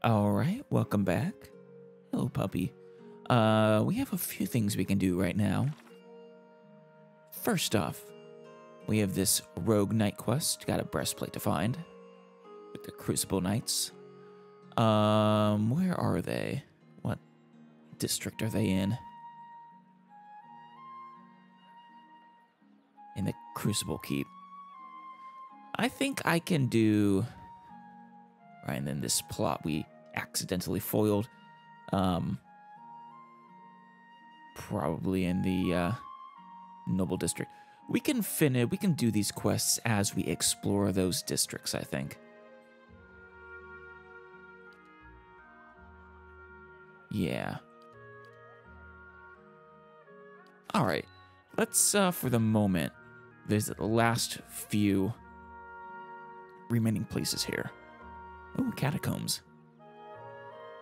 All right, welcome back. Hello, puppy. We have a few things we can do right now. First off, we have this rogue knight quest. Got a breastplate to find with the Crucible Knights. Where are they? What district are they in? In the Crucible Keep. I think I can do... Right, and then this plot we accidentally foiled. Probably in the Noble District. We can do these quests as we explore those districts, I think. Yeah. Alright. Let's, for the moment, visit the last few remaining places here. Ooh, catacombs.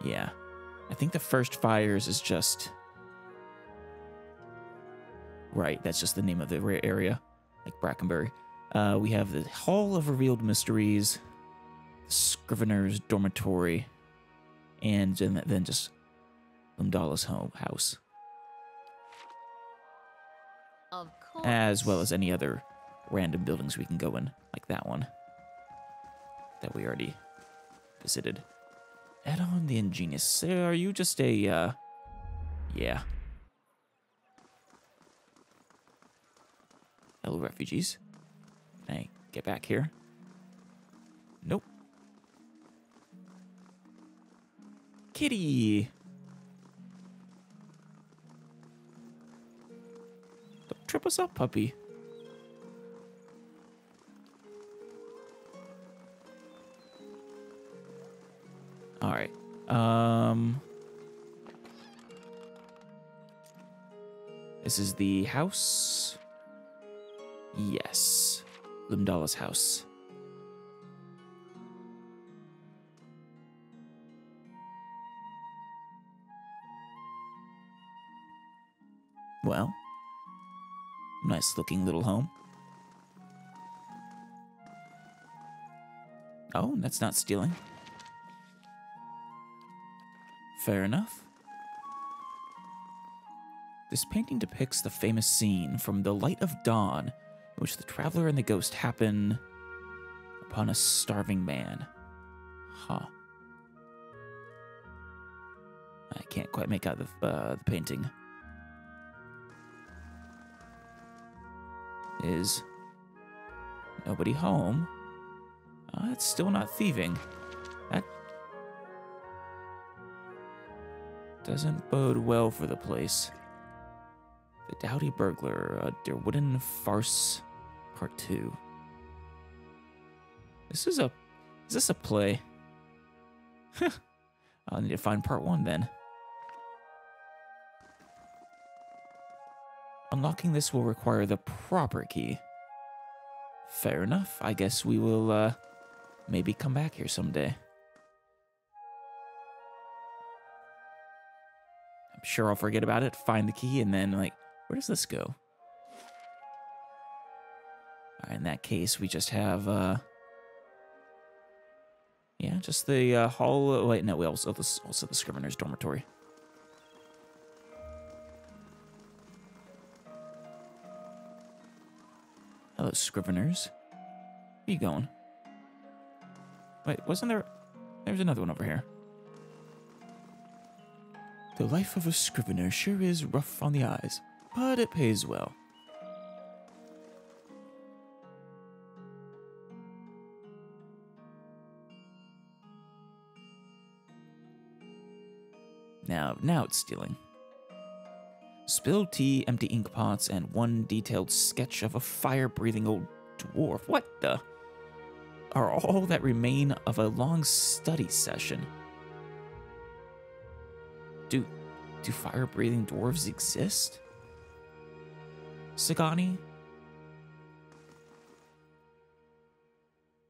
Yeah. I think the first fires is just... Right, that's just the name of the area. Like Brackenbury. We have the Hall of Revealed Mysteries, the Scrivener's Dormitory, and then just Umdala's house. Of course. As well as any other random buildings we can go in, like that one that we already visited. Add-on the Ingenious. Are you just a, yeah. Hello, refugees. Can I get back here? Nope. Kitty! Don't trip us up, puppy. Alright. This is the house. Yes. Limdala's house. Well, nice looking little home. Oh, that's not stealing. Fair enough. This painting depicts the famous scene from The Light of Dawn, in which the traveler and the ghost happen upon a starving man. Huh. I can't quite make out the painting. Is nobody home? It's still not thieving. That doesn't bode well for the place. The Dowdy Burglar, Der Wooden Farce, Part 2. Is this a play? I'll need to find Part 1 then. Unlocking this will require the proper key. Fair enough. I guess we will, maybe come back here someday. I'm sure I'll forget about it, find the key, and then, like, where does this go? Alright, in that case, we just have, yeah, just the, hall... Wait, no, we also the Scrivener's Dormitory. Hello, Scriveners. Where you going? Wait, wasn't there... There's another one over here. The life of a Scrivener sure is rough on the eyes, but it pays well. Now it's stealing. Spilled tea, empty ink pots, and one detailed sketch of a fire-breathing old dwarf. What the? Are all that remain of a long study session. Do fire-breathing dwarves exist? Sagani?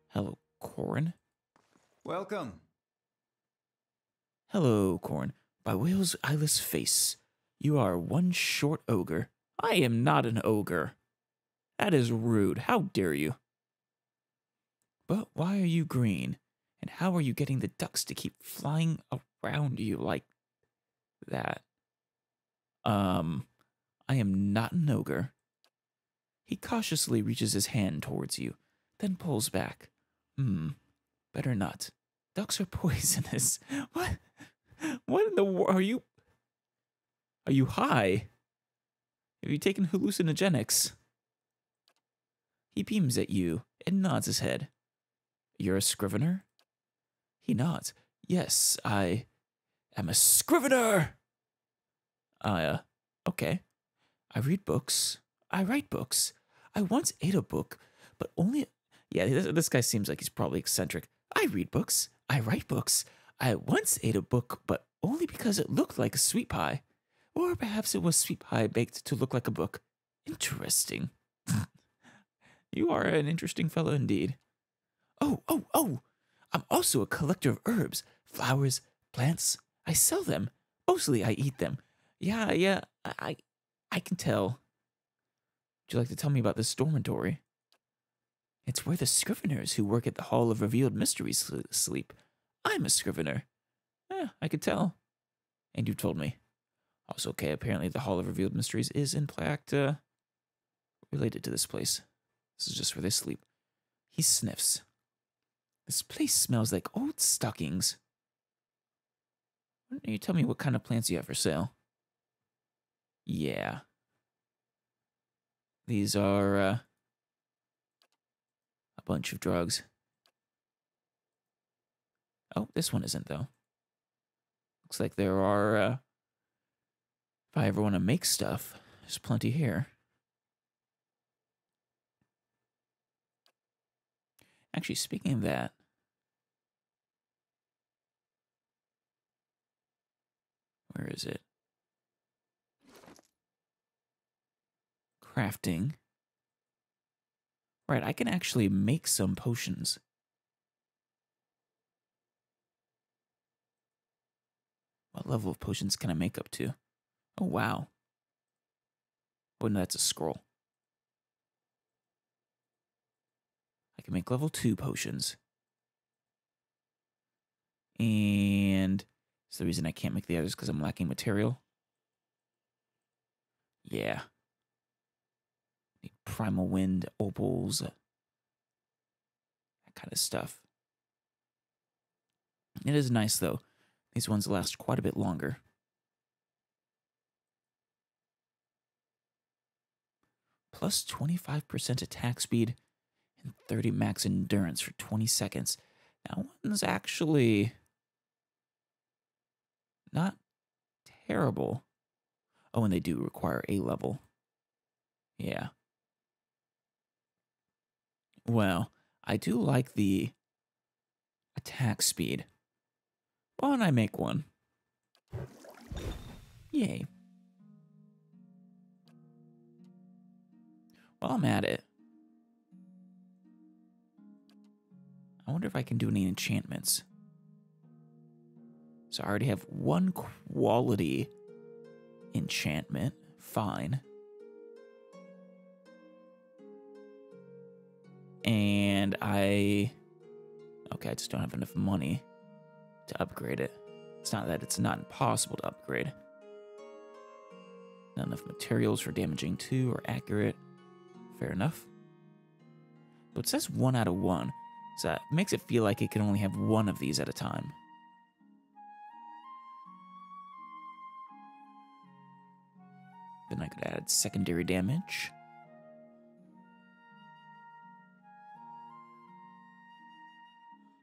Hello, Corin. Welcome. Hello, Corin. By Whale's eyeless face, you are one short ogre. I am not an ogre. That is rude. How dare you? But why are you green? And how are you getting the ducks to keep flying around you like that? I am not an ogre. He cautiously reaches his hand towards you, then pulls back. Better not. Ducks are poisonous. What? What in the world? Are you high? Have you taken hallucinogenics? He beams at you and nods his head. You're a scrivener? He nods. Yes, I am a scrivener! Okay. I read books. I write books. I once ate a book, but only... Yeah, this guy seems like he's probably eccentric. I read books. I write books. I once ate a book, but only because it looked like a sweet pie. Or perhaps it was sweet pie baked to look like a book. Interesting. You are an interesting fellow indeed. Oh. I'm also a collector of herbs, flowers, plants. I sell them. Mostly I eat them. Yeah, I can tell. Would you like to tell me about this dormitory? It's where the scriveners who work at the Hall of Revealed Mysteries sleep. I'm a scrivener. I could tell. And you told me. Also, okay, apparently the Hall of Revealed Mysteries is in fact related to this place. This is just where they sleep. He sniffs. This place smells like old stockings. Why don't you tell me what kind of plants you have for sale? Yeah. These are a bunch of drugs. Oh, this one isn't, though. Looks like there are, if I ever want to make stuff, there's plenty here. Actually, speaking of that, where is it? Crafting. Right, I can actually make some potions. What level of potions can I make up to? Oh, wow. Oh, no, that's a scroll. I can make level 2 potions. And it's the reason I can't make the others because I'm lacking material. Yeah. Need primal wind, opals, that kind of stuff. It is nice, though. These ones last quite a bit longer. Plus 25% attack speed and 30 max endurance for 20 seconds. That one's actually not terrible. Oh, and they do require a level. Yeah. Well, I do like the attack speed. Why don't I make one? Yay. While I'm at it, I wonder if I can do any enchantments. So I already have one quality enchantment. Fine. And I just don't have enough money to upgrade it. It's not that it's not impossible to upgrade. Not enough materials for damaging 2 or accurate. Fair enough. But it says 1 out of 1. So that makes it feel like it can only have one of these at a time. Then I could add secondary damage.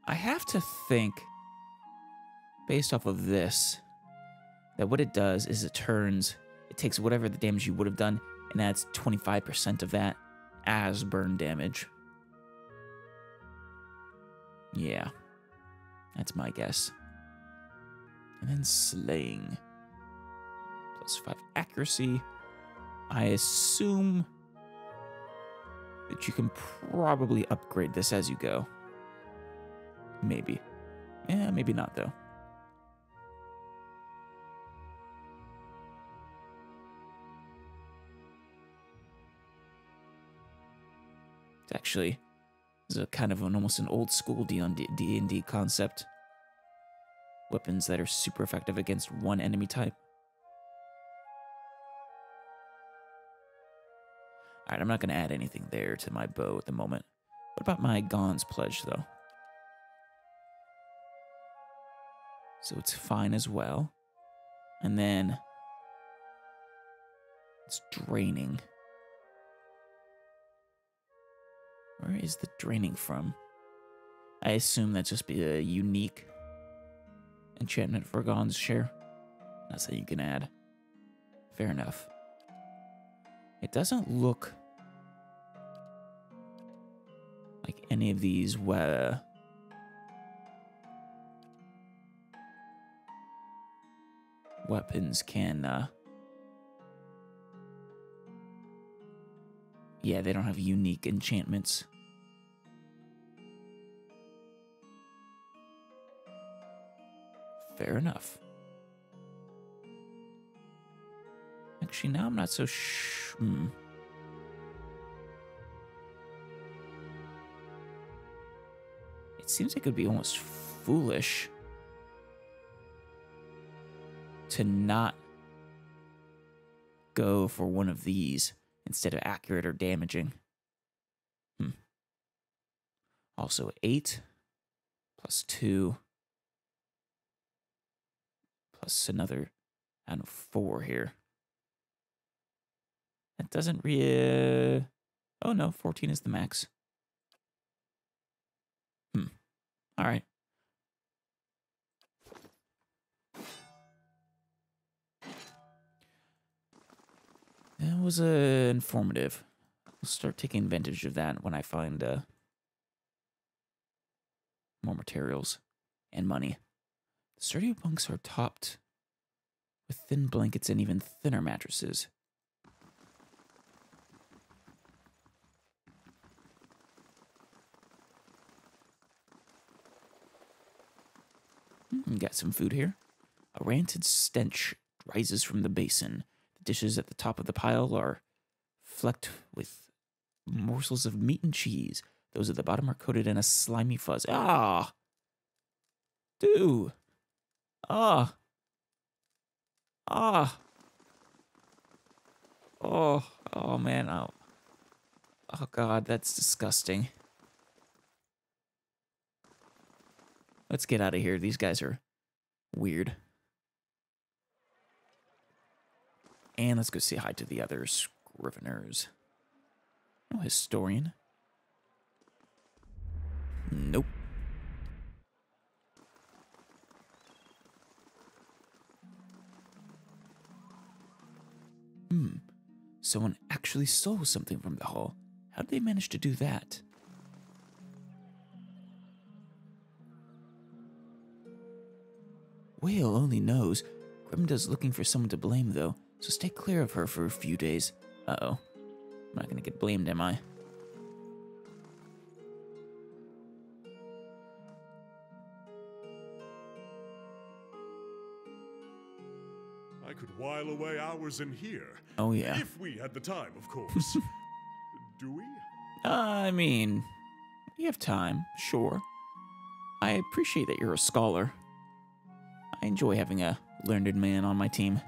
I have to think, based off of this, that what it does is it takes whatever the damage you would have done and adds 25% of that as burn damage. Yeah, that's my guess. And then slaying. Plus 5 accuracy. I assume that you can probably upgrade this as you go. Maybe. Yeah, maybe not, though. It's actually This is a kind of almost an old school D&D concept. Weapons that are super effective against one enemy type. Alright, I'm not going to add anything there to my bow at the moment. What about my Gon's Pledge, though? So it's fine as well. And then it's draining. Where is the draining from? I assume that's just be a unique enchantment for Gon's share. That's how you can add. Fair enough. It doesn't look like any of these weapons can, yeah, they don't have unique enchantments. Fair enough. Actually, now I'm not so It seems like it would be almost foolish to not go for one of these instead of accurate or damaging. Also 8 plus 2 plus another, I don't know, 4 here. That doesn't oh no, 14 is the max. All right. That was informative. I'll start taking advantage of that when I find more materials and money. The sturdy bunks are topped with thin blankets and even thinner mattresses. Got some food here. A rancid stench rises from the basin. The dishes at the top of the pile are flecked with morsels of meat and cheese. Those at the bottom are coated in a slimy fuzz. Ah! Dude! Ah! Ah! Oh man, oh God, that's disgusting. Let's get out of here. These guys are weird. And let's go say hi to the other scriveners. No historian. Nope. Someone actually stole something from the hall. How did they manage to do that? Whale only knows. Grimda's looking for someone to blame, though, so stay clear of her for a few days. Uh-oh. I'm not gonna get blamed, am I? I could while away hours in here. Oh, yeah. If we had the time, of course. Do we? I mean, we have time, sure. I appreciate that you're a scholar. I enjoy having a learned man on my team.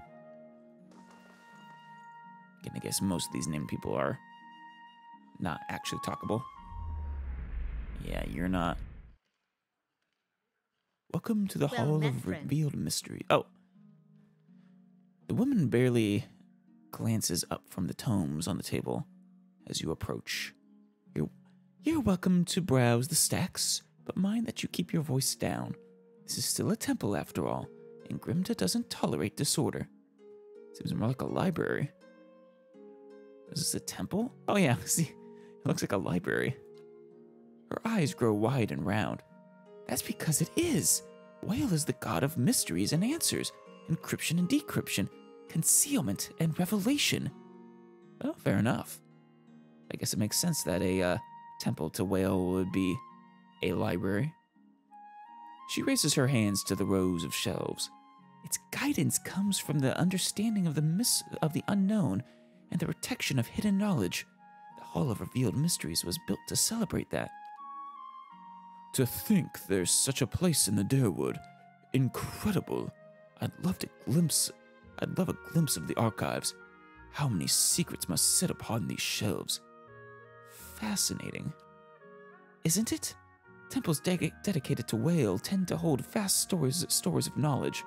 Again, I guess most of these named people are not actually talkable. Yeah, you're not. Welcome to the Hall of Revealed Mystery. Oh. The woman barely glances up from the tomes on the table as you approach. You're welcome to browse the stacks, but mind that you keep your voice down. This is still a temple, after all, and Grimda doesn't tolerate disorder. Seems more like a library. Is this a temple? Oh yeah, see, it looks like a library. Her eyes grow wide and round. That's because it is. Whale is the god of mysteries and answers, encryption and decryption, concealment and revelation. Well, fair enough. I guess it makes sense that a temple to Whale would be a library. She raises her hands to the rows of shelves. Its guidance comes from the understanding of the unknown and the protection of hidden knowledge. The Hall of Revealed Mysteries was built to celebrate that. To think there's such a place in the Darewood. Incredible. I'd love a glimpse of the archives. How many secrets must sit upon these shelves? Fascinating. Isn't it? Temples dedicated to Whale tend to hold vast stores of knowledge.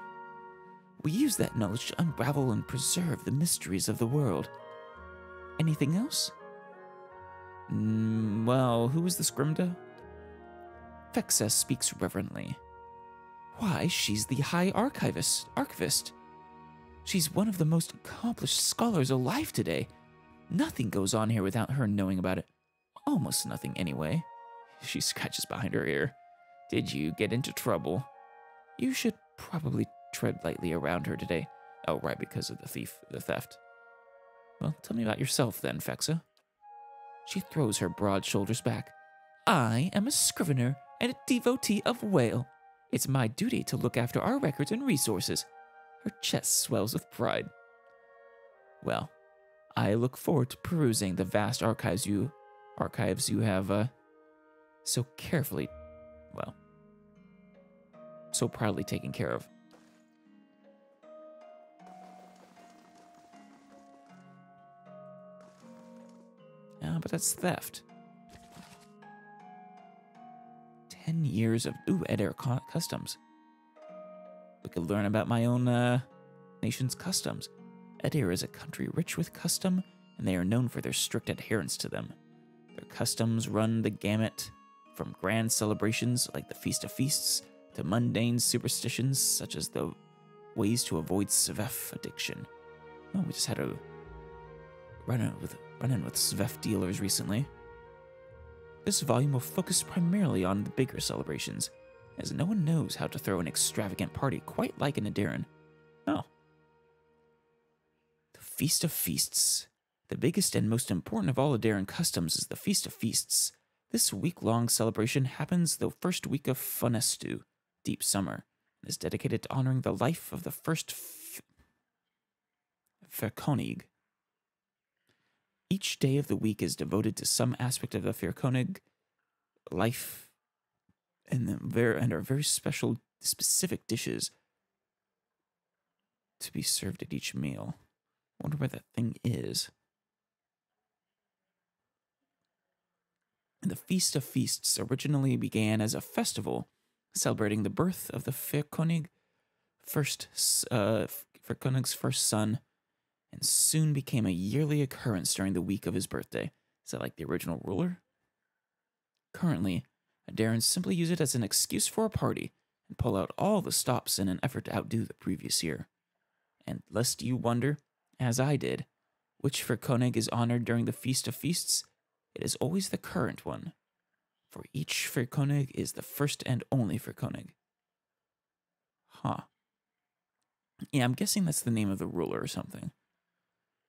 We use that knowledge to unravel and preserve the mysteries of the world. Anything else? Well, who is this Grimda? Fexa speaks reverently. Why, she's the High Archivist. She's one of the most accomplished scholars alive today. Nothing goes on here without her knowing about it. Almost nothing, anyway. She scratches behind her ear. Did you get into trouble? You should probably tread lightly around her today. Oh, right, because of the theft. Well, tell me about yourself then, Fexa. She throws her broad shoulders back. I am a scrivener and a devotee of Whale. It's my duty to look after our records and resources. Her chest swells with pride. Well, I look forward to perusing the vast archives you have so carefully, well, so proudly taken care of. But that's theft. 10 years of Adair customs. We could learn about my own nation's customs. Adair is a country rich with custom, and they are known for their strict adherence to them. Their customs run the gamut from grand celebrations like the Feast of Feasts to mundane superstitions such as the ways to avoid Svef addiction. Oh, we just had a run-in with Svef dealers recently. This volume will focus primarily on the bigger celebrations, as no one knows how to throw an extravagant party quite like an Adaran. Oh. The Feast of Feasts. The biggest and most important of all Adaran customs is the Feast of Feasts. This week-long celebration happens the first week of Funestu, deep summer, and is dedicated to honoring the life of the first Ferkonig. Each day of the week is devoted to some aspect of the Ferkonig life, and are very specific dishes to be served at each meal. I wonder where that thing is. The Feast of Feasts originally began as a festival celebrating the birth of the Ferkonig's first son, and soon became a yearly occurrence during the week of his birthday. Is that like the original ruler? Currently, Adarans simply use it as an excuse for a party and pull out all the stops in an effort to outdo the previous year. And lest you wonder, as I did, which Ferkonig is honored during the Feast of Feasts, it is always the current one. For each Ferkonig is the first and only Ferkonig. Huh. Yeah, I'm guessing that's the name of the ruler or something.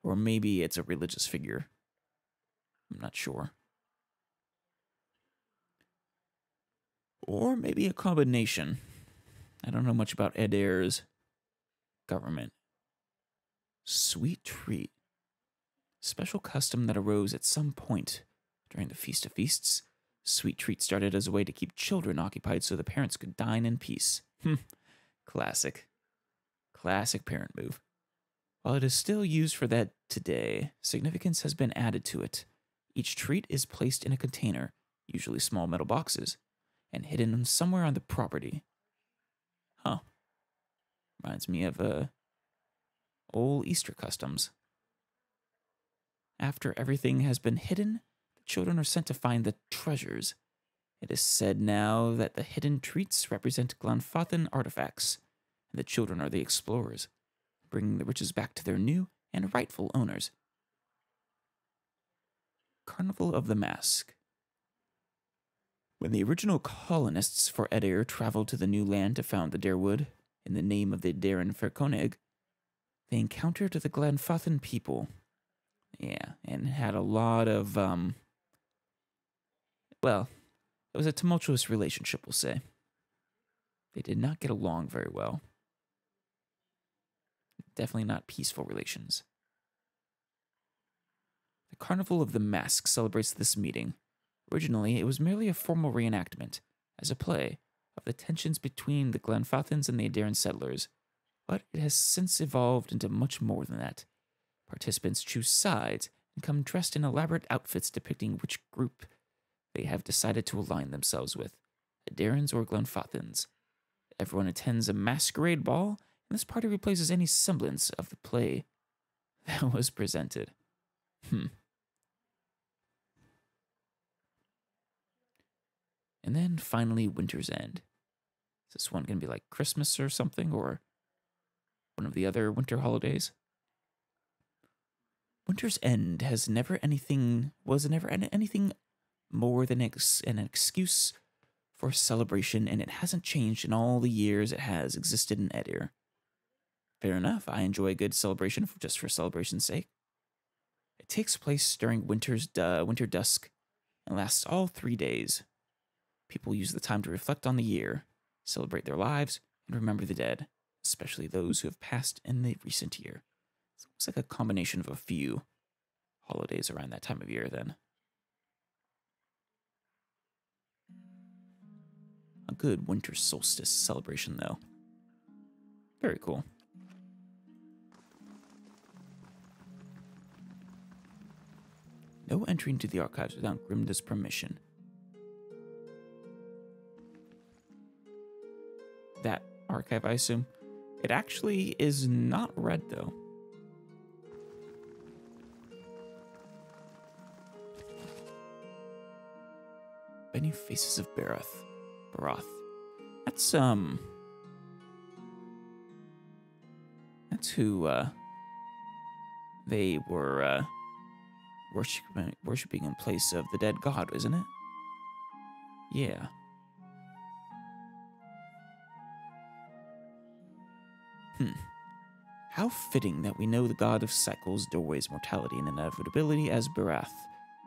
Or maybe it's a religious figure. I'm not sure. Or maybe a combination. I don't know much about Adair's government. Sweet treat. Special custom that arose at some point during the Feast of Feasts. Sweet treat started as a way to keep children occupied so the parents could dine in peace. Classic. Classic parent move. While it is still used for that today, significance has been added to it. Each treat is placed in a container, usually small metal boxes, and hidden somewhere on the property. Huh. Reminds me of old Easter customs. After everything has been hidden, the children are sent to find the treasures. It is said now that the hidden treats represent Glanfathan artifacts, and the children are the explorers, bringing the riches back to their new and rightful owners. Carnival of the Mask. When the original colonists for Adair traveled to the new land to found the Darewood in the name of the Daran Ferkonig, they encountered the Glanfathan people. Yeah, and had a lot of, well, it was a tumultuous relationship, we'll say. They did not get along very well. Definitely not peaceful relations. The Carnival of the Mask celebrates this meeting. Originally, it was merely a formal reenactment, as a play of the tensions between the Glenfathans and the Adaran settlers, but it has since evolved into much more than that. Participants choose sides and come dressed in elaborate outfits depicting which group they have decided to align themselves with, Adarans or Glenfathans. Everyone attends a masquerade ball, and this party replaces any semblance of the play that was presented. And then finally, Winter's End. Is this one going to be like Christmas or something, or one of the other winter holidays? Winter's End was never anything more than an excuse for celebration, and it hasn't changed in all the years it has existed in Edir. Fair enough, I enjoy a good celebration just for celebration's sake. It takes place during winter dusk and lasts all 3 days. People use the time to reflect on the year, celebrate their lives, and remember the dead, especially those who have passed in the recent year. So it's like a combination of a few holidays around that time of year then. A good winter solstice celebration, though. Very cool. No entry into the archives without Grimda's permission. That archive, I assume. It actually is not red, though. Many faces of Baroth. That's who, they were, worshipping in place of the dead god, isn't it? Yeah. How fitting that we know the god of cycles, doorways, mortality, and inevitability as Barath,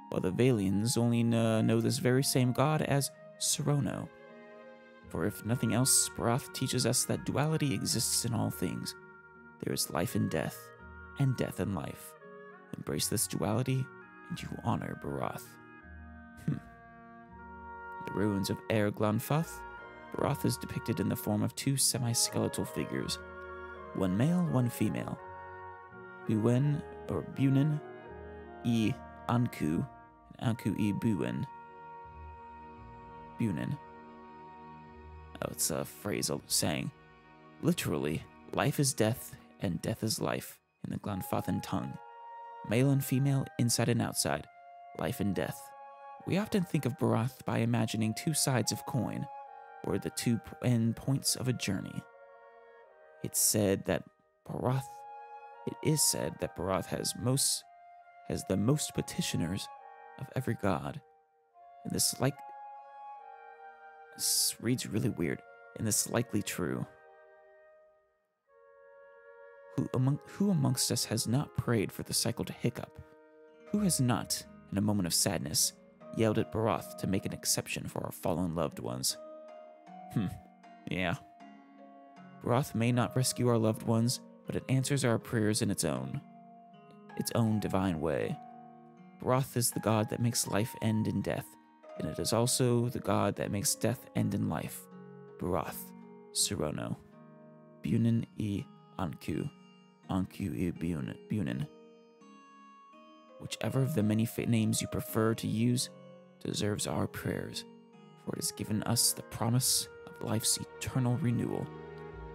while the Valians only know this very same god as Serono. For if nothing else, Barath teaches us that duality exists in all things. There is life in death, and death in life. Embrace this duality, and you honor Barath. The ruins of Aer Glanfath, Barath is depicted in the form of two semi-skeletal figures, one male, one female. Buin, or Bunin, e Anku, and Anku e Buin. Bunin. Oh, it's a phrase saying, literally, life is death, and death is life, in the Glanfathan tongue. Male and female, inside and outside, life and death. We often think of Barath by imagining two sides of coin, or the two end points of a journey. It is said that Barath has the most petitioners of every god. And this reads really weird, and this is likely true. Who amongst us has not prayed for the cycle to hiccup? Who has not, in a moment of sadness, yelled at Barath to make an exception for our fallen loved ones? Yeah. Barath may not rescue our loved ones, but it answers our prayers in its own divine way. Barath is the god that makes life end in death, and it is also the god that makes death end in life. Barath, Serono, Bunin e Anku, Anku e Bunin. Whichever of the many names you prefer to use deserves our prayers, for it has given us the promise of life's eternal renewal.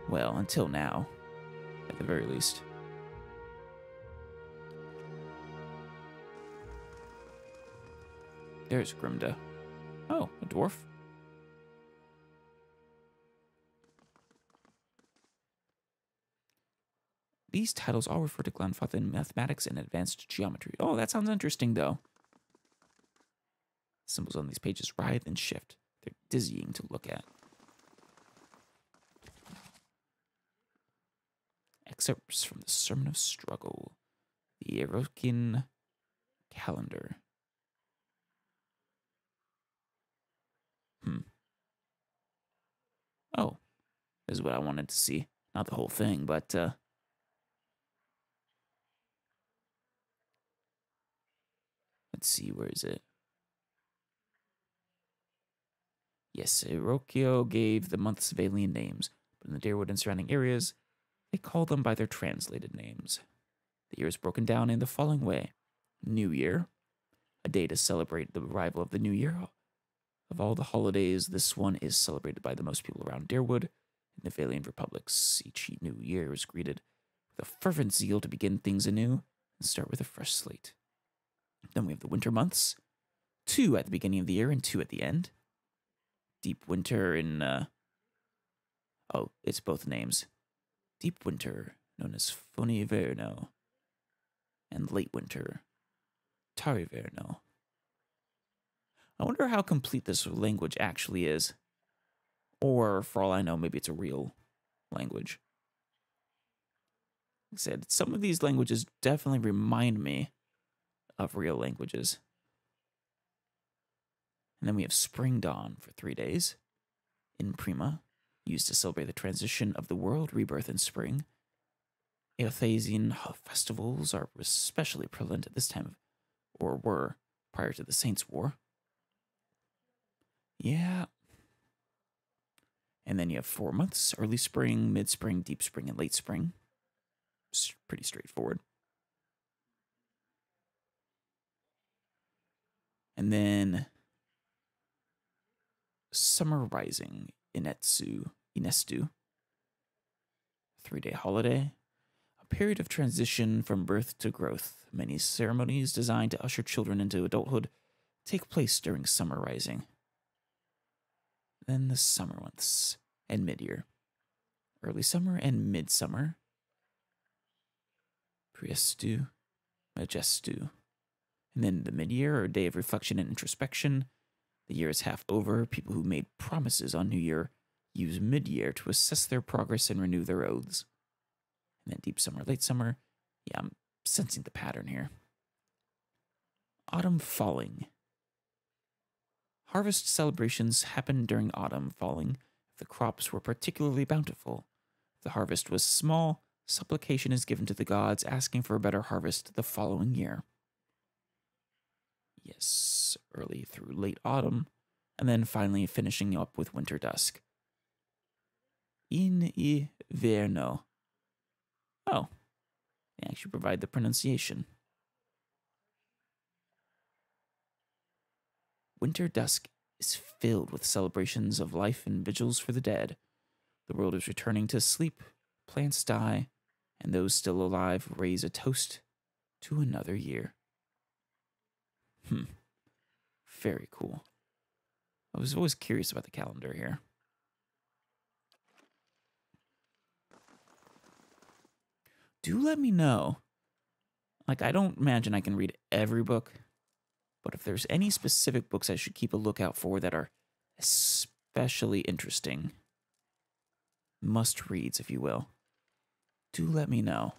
Well, until now, at the very least. There's Grimda. Oh, a dwarf. These titles all refer to Glanfathan mathematics and advanced geometry. Oh, that sounds interesting, though. Symbols on these pages writhe and shift. They're dizzying to look at. Excerpts from the Sermon of Struggle, the Erokin calendar. Oh, this is what I wanted to see. Not the whole thing, but let's see, where is it? Yes, Irokio gave the months Valian names, but in the Deerwood and surrounding areas, they call them by their translated names. The year is broken down in the following way. New Year, a day to celebrate the arrival of the new year. Of all the holidays, this one is celebrated by the most people around Deerwood. In the Valian republics, each new year is greeted with a fervent zeal to begin things anew and start with a fresh slate. Then we have the winter months, 2 at the beginning of the year and 2 at the end. Deep winter in, it's both names. Deep winter, known as Foniverno, and late winter, Tariverno. I wonder how complete this language actually is. Or, for all I know, maybe it's a real language. Like I said, some of these languages definitely remind me of real languages. And then we have Spring Dawn for 3 days. In Prima, used to celebrate the transition of the world, rebirth in spring. Eothasian festivals are especially prevalent at this time, or were prior to the Saints' War. Yeah. And then you have 4 months, early spring, mid-spring, deep spring, and late spring. It's pretty straightforward. And then Summer Rising, Inestu, 3-day holiday, a period of transition from birth to growth. Many ceremonies designed to usher children into adulthood take place during Summer Rising. Then the summer months and mid-year, early summer and midsummer, Priestu, Majestu, and then the mid-year, or day of reflection and introspection. The year is half over. People who made promises on New Year use mid-year to assess their progress and renew their oaths. And then deep summer, late summer. Yeah, I'm sensing the pattern here. Autumn falling. Harvest celebrations happen during autumn falling if the crops were particularly bountiful. If the harvest was small, supplication is given to the gods asking for a better harvest the following year. Yes, early through late autumn, and then finally finishing up with winter dusk. In inverno. Oh, they actually provide the pronunciation. Winter dusk is filled with celebrations of life and vigils for the dead. The world is returning to sleep, plants die, and those still alive raise a toast to another year. Very cool. I was always curious about the calendar here. Do let me know. Like, I don't imagine I can read every book, but if there's any specific books I should keep a lookout for that are especially interesting, must-reads, if you will, do let me know.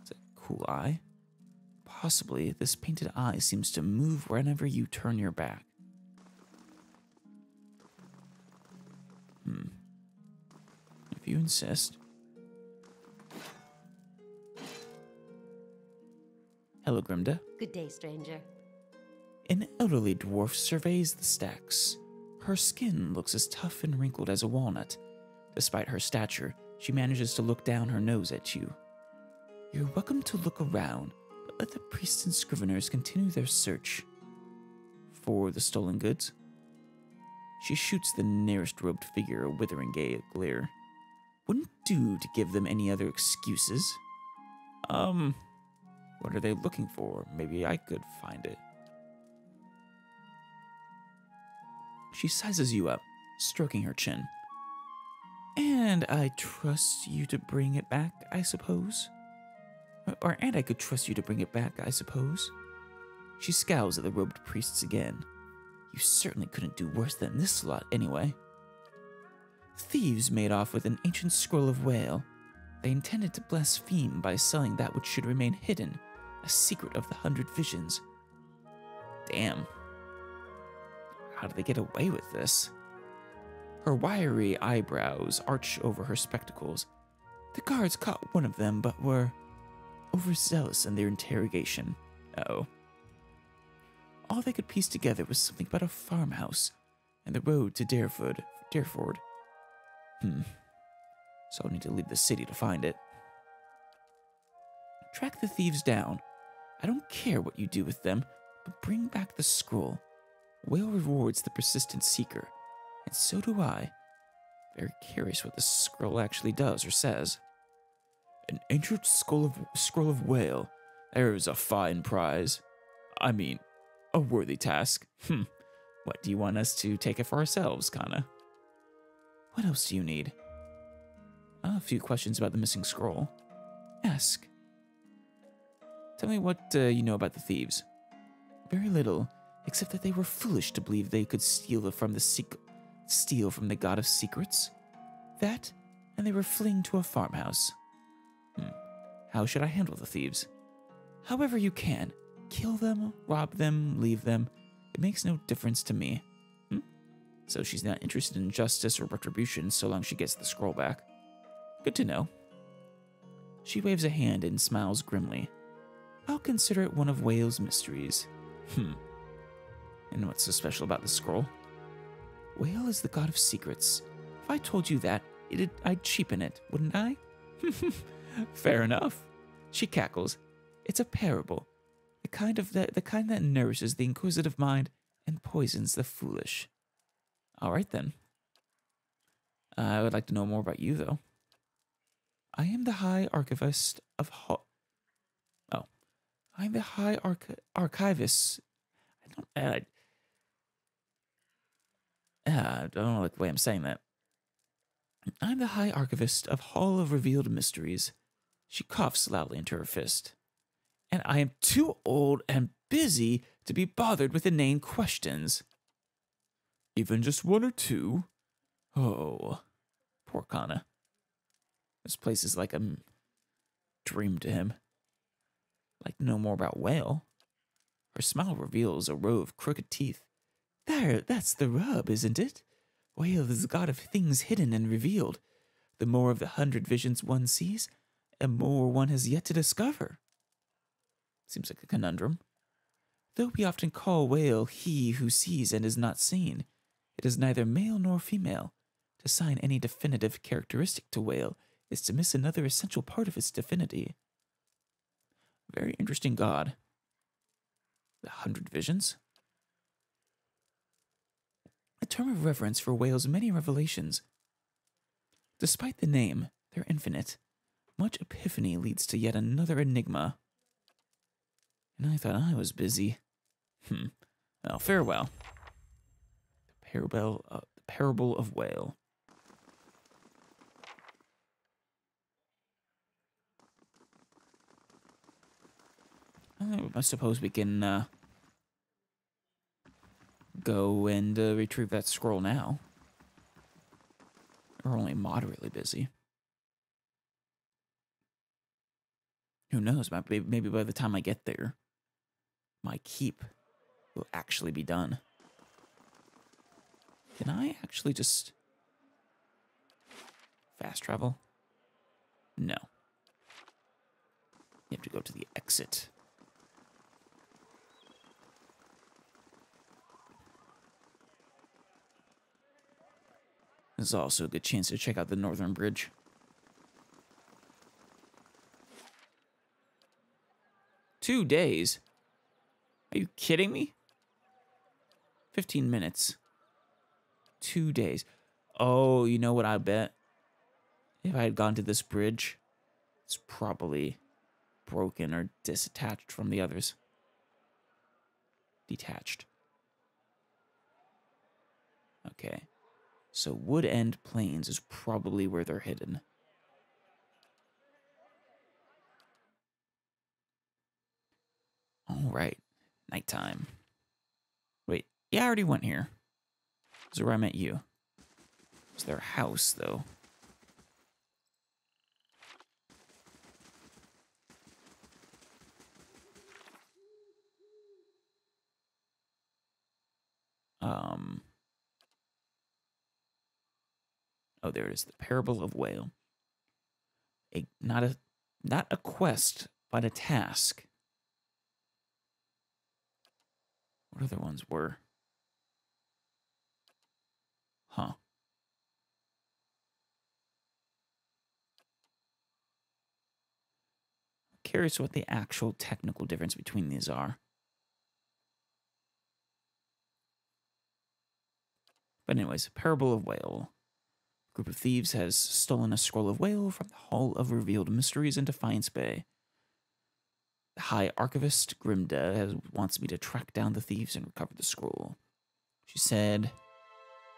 Is it a cool eye? Possibly, this painted eye seems to move whenever you turn your back. If you insist. Hello, Grimda. Good day, stranger. An elderly dwarf surveys the stacks. Her skin looks as tough and wrinkled as a walnut. Despite her stature, she manages to look down her nose at you. You're welcome to look around, but let the priests and scriveners continue their search for the stolen goods. She shoots the nearest robed figure a withering glare. Wouldn't do to give them any other excuses. What are they looking for? Maybe I could find it. She sizes you up, stroking her chin. And I trust you to bring it back, I suppose? And I could trust you to bring it back, I suppose? She scowls at the robed priests again. You certainly couldn't do worse than this lot, anyway. Thieves made off with an ancient scroll of whale. They intended to blaspheme by selling that which should remain hidden, a secret of the 100 Visions. Damn. How did they get away with this? Her wiry eyebrows arch over her spectacles. The guards caught one of them, but were overzealous in their interrogation. Uh-oh. All they could piece together was something about a farmhouse and the road to Dareford. So I'll need to leave the city to find it. Track the thieves down. I don't care what you do with them, but bring back the scroll. Whale rewards the persistent seeker, and so do I. Very curious what the scroll actually does or says. An ancient scroll of whale. There's a fine prize. I mean, a worthy task. What, do you want us to take it for ourselves, kinda? What else do you need? A few questions about the missing scroll. Ask. Tell me what you know about the thieves. Very little, except that they were foolish to believe they could steal from the god of secrets. That, and they were fleeing to a farmhouse. How should I handle the thieves? However you can. Kill them, rob them, leave them. It makes no difference to me. So she's not interested in justice or retribution so long she gets the scroll back. Good to know. She waves a hand and smiles grimly. I'll consider it one of Whale's mysteries. And what's so special about the scroll? Whale is the god of secrets. If I told you that, I'd cheapen it, wouldn't I? Fair enough. She cackles. It's a parable. The kind that nourishes the inquisitive mind and poisons the foolish. All right, then. I would like to know more about you, though. I am the High Archivist of I'm the High Archivist. I don't like the way I'm saying that. I'm the High Archivist of Hall of Revealed Mysteries. She coughs loudly into her fist. And I am too old and busy to be bothered with inane questions. Even just one or two? Oh, poor Kana. This place is like a dream to him. Like to know more about Whale. Her smile reveals a row of crooked teeth. That's the rub, isn't it? Whale is the god of things hidden and revealed. The more of the 100 visions one sees, the more one has yet to discover. Seems like a conundrum. Though we often call Whale he who sees and is not seen, it is neither male nor female. To assign any definitive characteristic to Whale is to miss another essential part of its divinity. Very interesting god. The 100 visions? A term of reverence for Whale's many revelations. Despite the name, they're infinite. Much epiphany leads to yet another enigma. And I thought I was busy. Well, farewell. The Parable of Whale. I suppose we can go and retrieve that scroll now. We're only moderately busy. Who knows? Maybe by the time I get there, my keep will actually be done. Can I actually just fast travel? No. You have to go to the exit. This is also a good chance to check out the Northern Bridge. Two days? Are you kidding me? 15 minutes. 2 days. Oh, you know what I bet? If I had gone to this bridge, it's probably broken or disattached from the others. Detached. Okay. So Wood End Plains is probably where they're hidden. All right. Nighttime. Wait. Yeah, I already went here. This is where I met you. It's their house, though. Oh, there it is. The Parable of Whale. Not a quest, but a task. What other ones were? Huh. Curious what the actual technical difference between these are. But anyways, Parable of Whale. A group of thieves has stolen a scroll of whale from the Hall of Revealed Mysteries in Defiance Bay. The High Archivist, Grimda, wants me to track down the thieves and recover the scroll. She said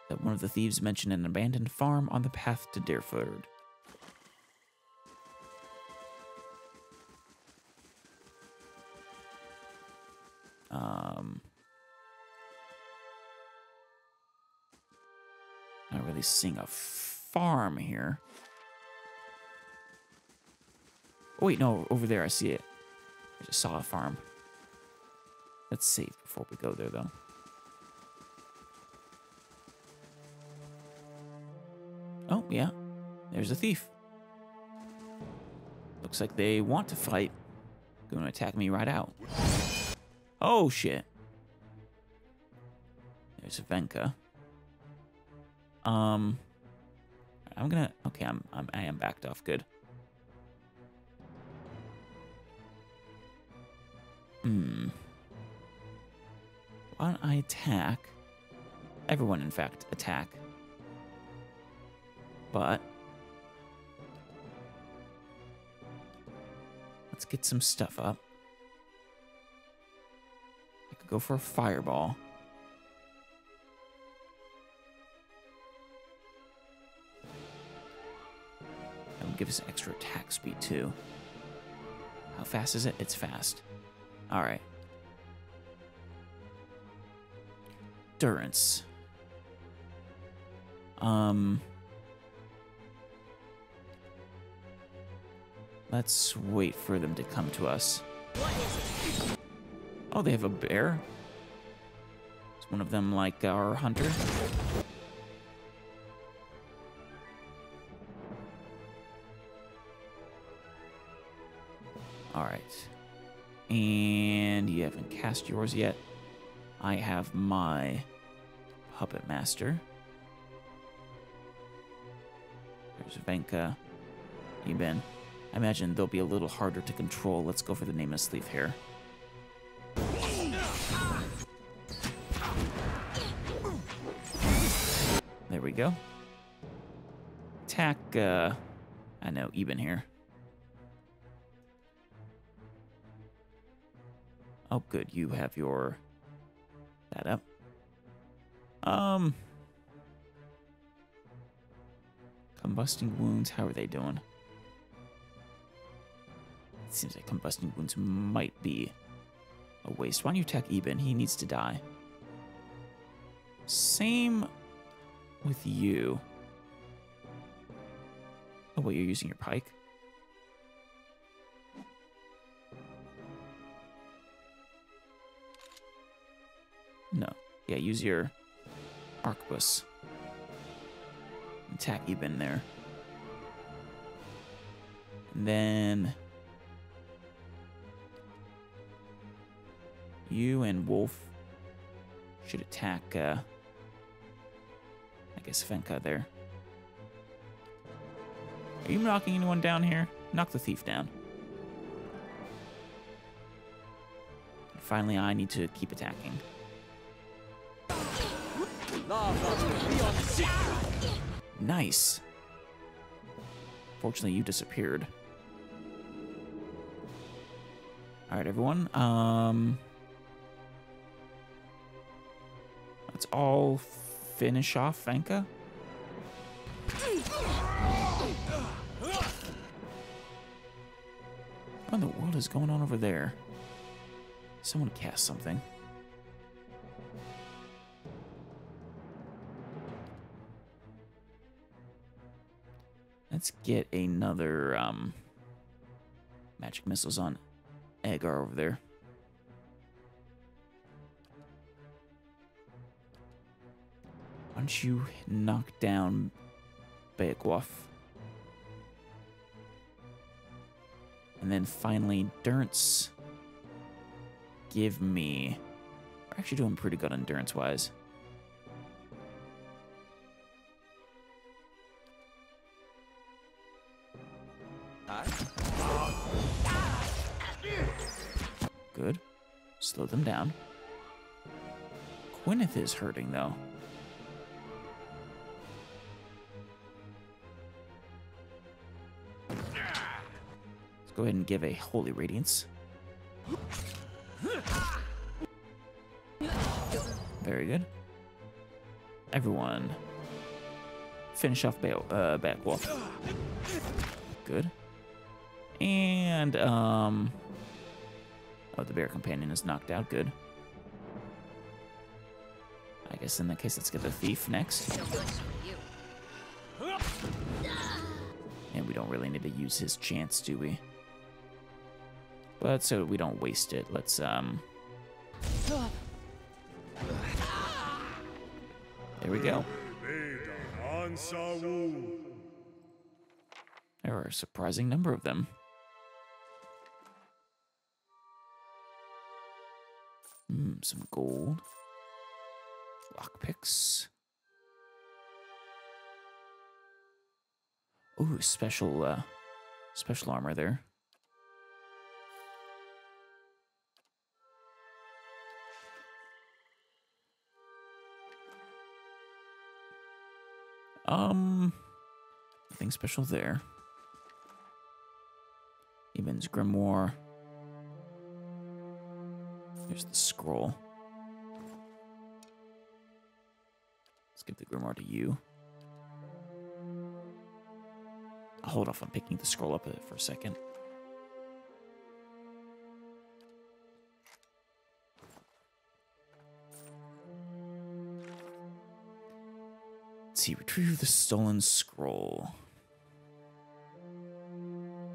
that one of the thieves mentioned an abandoned farm on the path to Deadfire. Not really seeing a farm here. Oh, wait, no, over there, I see it. I just saw a farm. Let's save before we go there, though. Oh, yeah. There's a thief. Looks like they want to fight. Going to attack me right out. Oh, shit. There's Venka. I'm gonna... Okay, I am backed off. Good. Why don't I attack? Everyone, in fact, attack. But... let's get some stuff up. I could go for a fireball. That would give us extra attack speed, too. How fast is it? It's fast. Alright. Durance. Let's wait for them to come to us. Oh, they have a bear? Is one of them like our hunter? Alright. And you haven't cast yours yet. I have my Puppet Master. There's Venka. Eben. I imagine they'll be a little harder to control. Let's go for the Nameless Thief here. There we go. Attack, I know, Eben here. Oh, good. You have your... that up. Combusting Wounds. How are they doing? It seems like Combusting Wounds might be a waste. Why don't you attack Eben? He needs to die. Same with you. Oh, wait, you're using your pike? No. Yeah, use your arquebus. Attack Eben there. And then... you and Wolf should attack, I guess, Venka there. Are you knocking anyone down here? Knock the thief down. And finally, I need to keep attacking. Nice. Fortunately, you disappeared. Alright, everyone. Let's all finish off Venka. What in the world is going on over there? Someone cast something. Let's get another magic missiles on Agar over there. Why don't you knock down Beowulf? And then finally, Durance, give me... We're actually doing pretty good endurance-wise. Good. Slow them down. Gwyneth is hurting, though. Let's go ahead and give a Holy Radiance. Very good. Everyone, finish off back wall. Good. And, oh, the bear companion is knocked out. Good. I guess in that case, let's get the thief next. And we don't really need to use his chance, do we? But so we don't waste it, let's, there we go. There are a surprising number of them. Some gold. Lockpicks. Ooh, special armor there. Nothing special there. Eben's Grimoire. There's the scroll. Let's give the Grimoire to you. I'll hold off on picking the scroll up for a second. Let's see, retrieve the stolen scroll.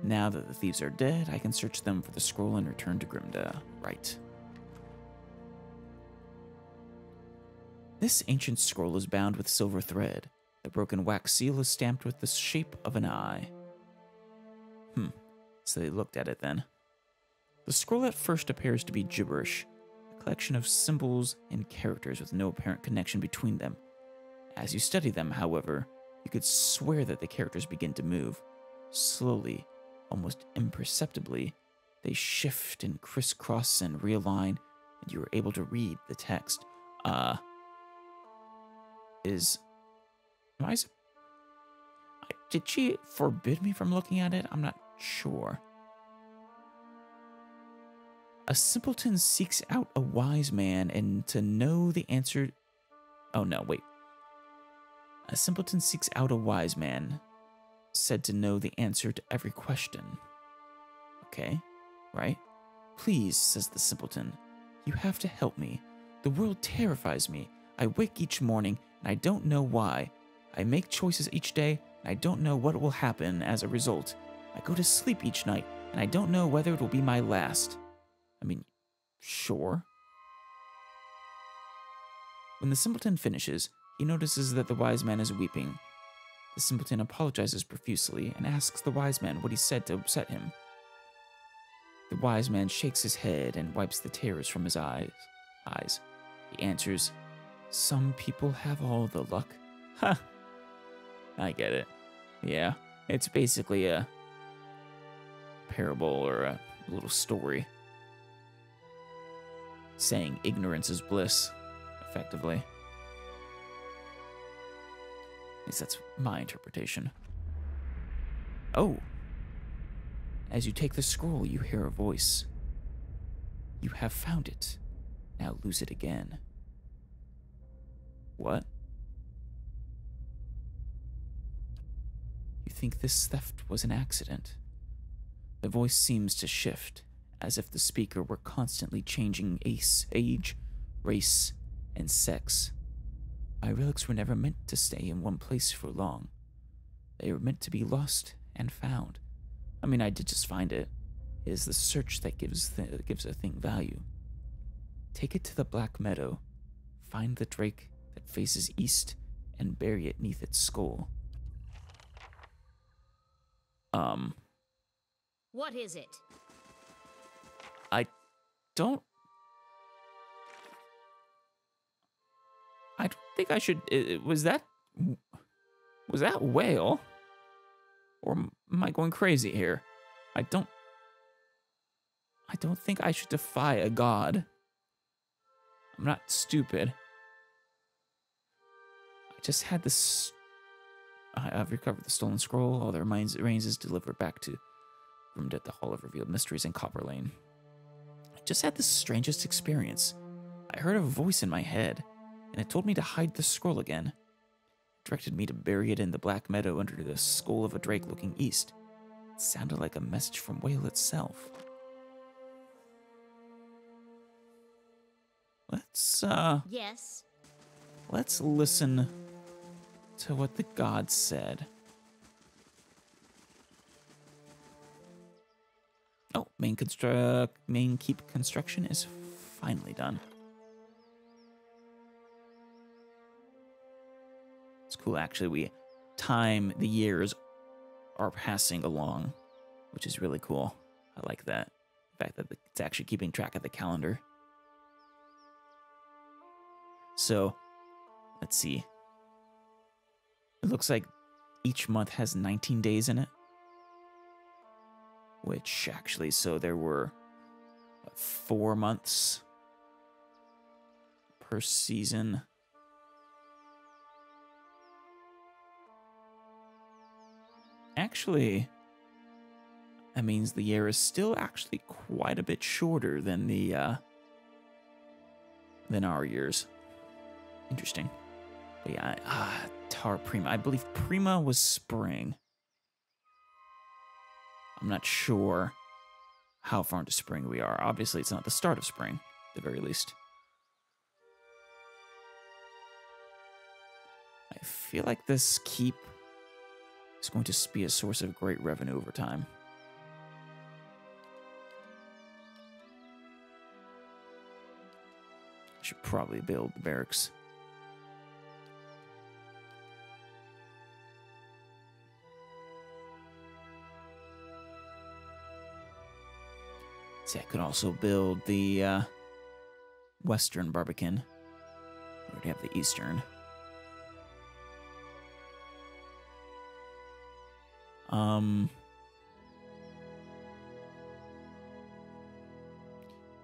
Now that the thieves are dead, I can search them for the scroll and return to Grimda. Right. This ancient scroll is bound with silver thread. The broken wax seal is stamped with the shape of an eye. So they looked at it then. The scroll at first appears to be gibberish, a collection of symbols and characters with no apparent connection between them. As you study them, however, you could swear that the characters begin to move. Slowly, almost imperceptibly, they shift and crisscross and realign, and you are able to read the text. Did she forbid me from looking at it? I'm not sure. A simpleton seeks out a wise man and to know the answer... Oh, no, wait. A simpleton seeks out a wise man, said to know the answer to every question. Okay, right? Please, says the simpleton, you have to help me. The world terrifies me. I wake each morning, and I don't know why. I make choices each day, and I don't know what will happen as a result. I go to sleep each night, and I don't know whether it will be my last. I mean, sure. When the simpleton finishes, he notices that the wise man is weeping. The simpleton apologizes profusely and asks the wise man what he said to upset him. The wise man shakes his head and wipes the tears from his eyes. He answers, "Some people have all the luck." Ha! I get it. Yeah, it's basically a parable or a little story saying ignorance is bliss, effectively. At least that's my interpretation. Oh! As you take the scroll, you hear a voice. You have found it. Now lose it again. What? You think this theft was an accident? The voice seems to shift, as if the speaker were constantly changing age, race, and sex. My relics were never meant to stay in one place for long. They were meant to be lost and found. I mean, I did just find it. It is the search that gives a thing value. Take it to the Black Meadow, find the drake that faces east, and bury it neath its skull. What is it? I don't... think I should. Was that whale? Or am I going crazy here? I don't think I should defy a god. I'm not stupid. I just had this. I've recovered the stolen scroll. All the remains is delivered back to from Dead the Hall of Revealed Mysteries in Copper Lane. I just had the strangest experience. I heard a voice in my head, and it told me to hide the scroll again. It directed me to bury it in the black meadow under the skull of a drake looking east. It sounded like a message from Whale itself. Yes. Let's listen to what the god said. Oh, main keep construction is finally done. It's cool, actually. The years are passing along, which is really cool. I like that. The fact that it's actually keeping track of the calendar. So, let's see. It looks like each month has 19 days in it. Which actually, so there were 4 months per season. Actually, that means the year is still actually quite a bit shorter than than our years. Interesting. But yeah, Tar Prima. I believe Prima was spring. I'm not sure how far into spring we are. Obviously, it's not the start of spring, at the very least. I feel like this keep is going to be a source of great revenue over time. I should probably build the barracks. See, I could also build the Western Barbican. We already have the Eastern.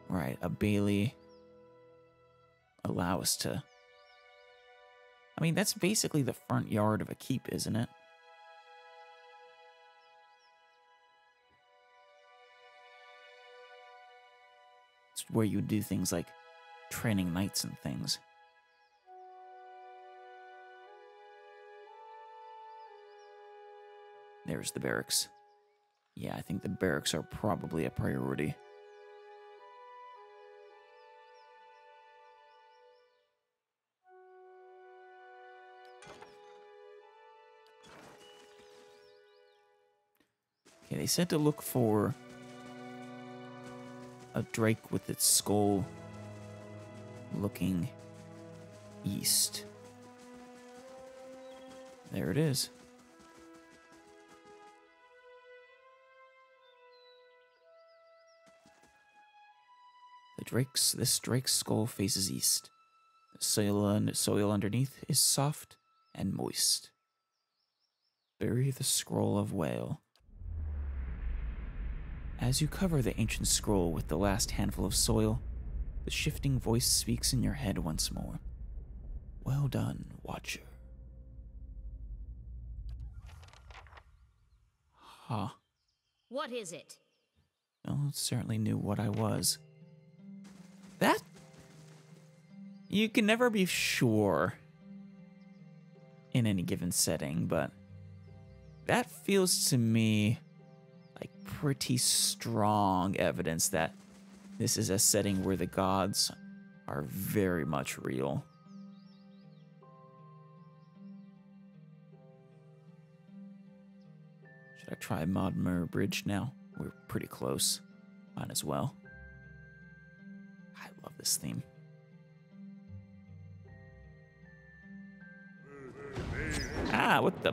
Right, a Bailey allow us to. I mean, that's basically the front yard of a keep, isn't it? It's where you do things like training knights and things. There's the barracks. Yeah, I think the barracks are probably a priority. Okay, they said to look for a drake with its skull looking east. There it is. This drake's skull faces east. The soil underneath is soft and moist. Bury the scroll of Whale. As you cover the ancient scroll with the last handful of soil, the shifting voice speaks in your head once more. Well done, Watcher. Huh. What is it? Well, it certainly knew what I was. That? You can never be sure in any given setting, but that feels to me like pretty strong evidence that this is a setting where the gods are very much real. Should I try Modmer Bridge now? We're pretty close. Might as well. I love this theme. Ah, what the?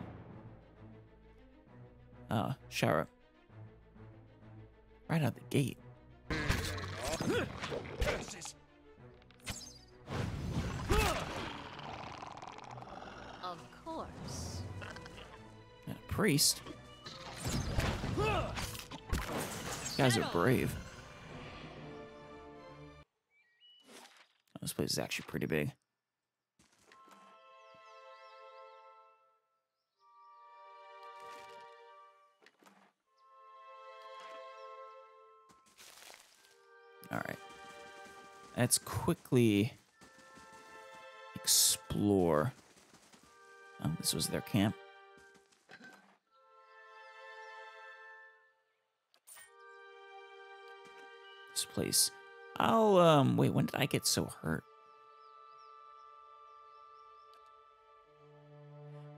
Oh, shower. Right out the gate. priest. You guys are brave. This place is actually pretty big. All right. Let's quickly explore. Oh, this was their camp. This place. I'll, wait, when did I get so hurt?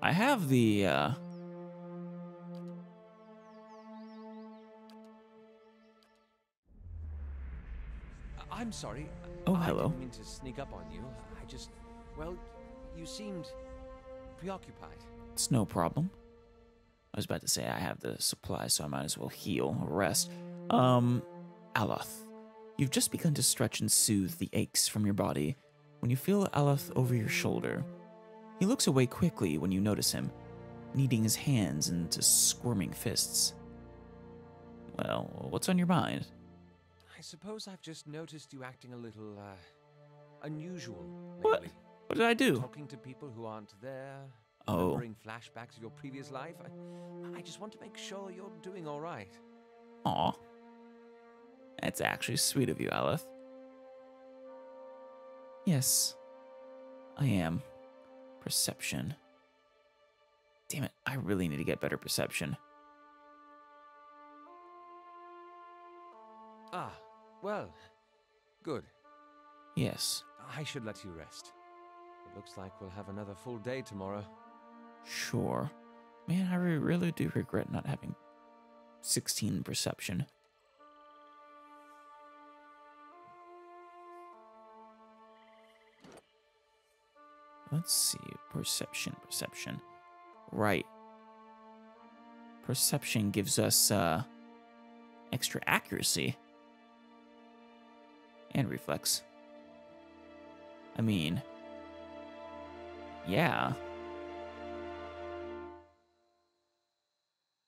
I have the, I'm sorry. Oh, hello. I didn't mean to sneak up on you. I just, well, you seemed preoccupied. It's no problem. I was about to say I have the supplies, so I might as well heal or rest. Aloth, you've just begun to stretch and soothe the aches from your body when you feel Aloth over your shoulder. He looks away quickly when you notice him, kneading his hands into squirming fists. Well, what's on your mind? I suppose I've just noticed you acting a little, unusual What? lately. What did I do? Talking to people who aren't there. Oh. Remembering flashbacks of your previous life. I just want to make sure you're doing all right. Aw. That's actually sweet of you, Aloth. Yes, I am. Perception. Damn it, I really need to get better perception. Ah, well, good. Yes. I should let you rest. It looks like we'll have another full day tomorrow. Sure. Man, I really do regret not having 16 perception. Let's see. Perception. Right. Perception gives us extra accuracy. And reflex. I mean, yeah.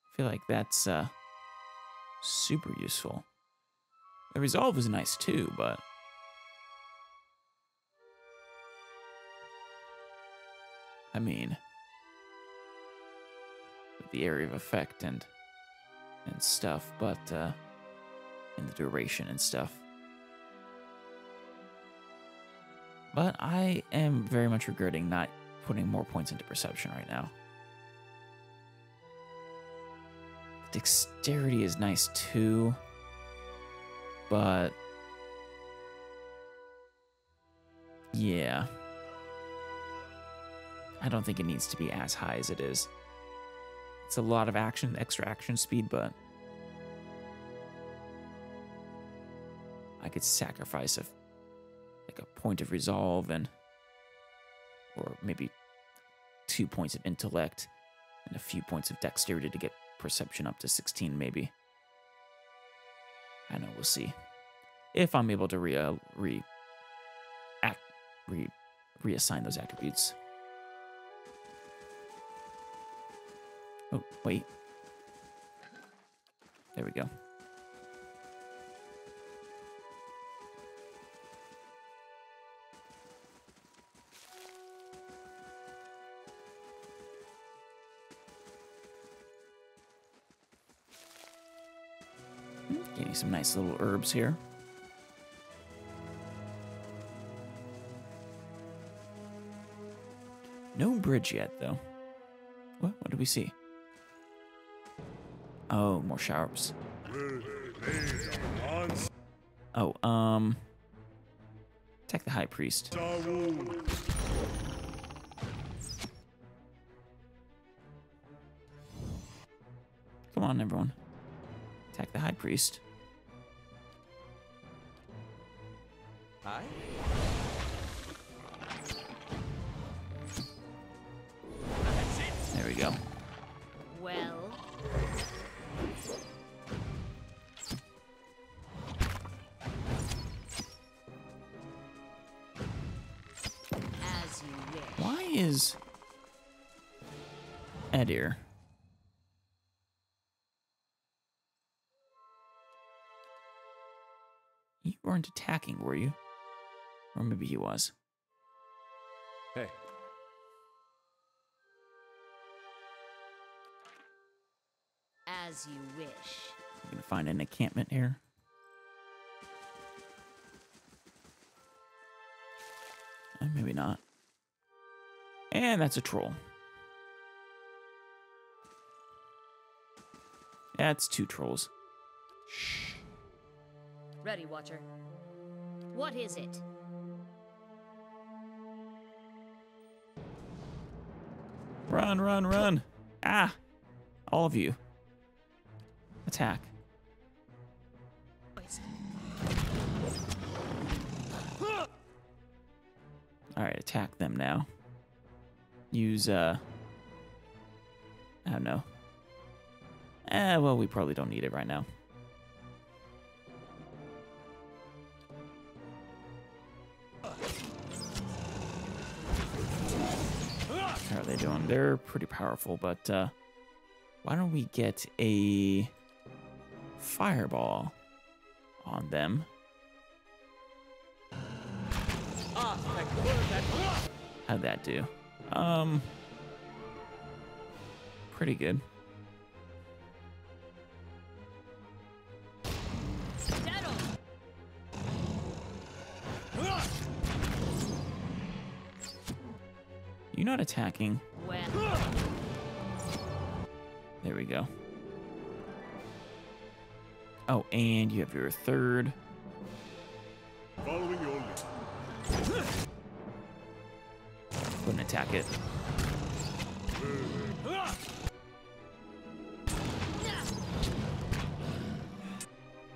I feel like that's super useful. The resolve is nice too, but I mean, with the area of effect and stuff, but and the duration and stuff. But I am very much regretting not putting more points into perception right now. Dexterity is nice too, but yeah. I don't think it needs to be as high as it is. It's a lot of action, extra action speed, but I could sacrifice like a point of resolve or maybe 2 points of intellect and a few points of dexterity to get perception up to 16 maybe. I know, we'll see. If I'm able to reassign those attributes. Oh, wait. There we go. Getting some nice little herbs here. No bridge yet, though. What do we see? Oh, more sharps. Oh, attack the high priest. Come on, everyone. Attack the high priest. Hi. There we go. Well, as you wish. Why is Edir weren't attacking, were you? Or maybe he was. Hey. As you wish. I'm gonna find an encampment here. Maybe not. And that's a troll. That's 2 trolls. Shh. Ready, Watcher. What is it? Run, run, run. Ah! All of you. Attack. Alright, attack them now. Use, I don't know. Well, we probably don't need it right now. How are they doing? They're pretty powerful, but, why don't we get a fireball on them? How'd that do? Pretty good. You're not attacking. Well. There we go. Oh, and you have your third. Following your lead. Wouldn't attack it.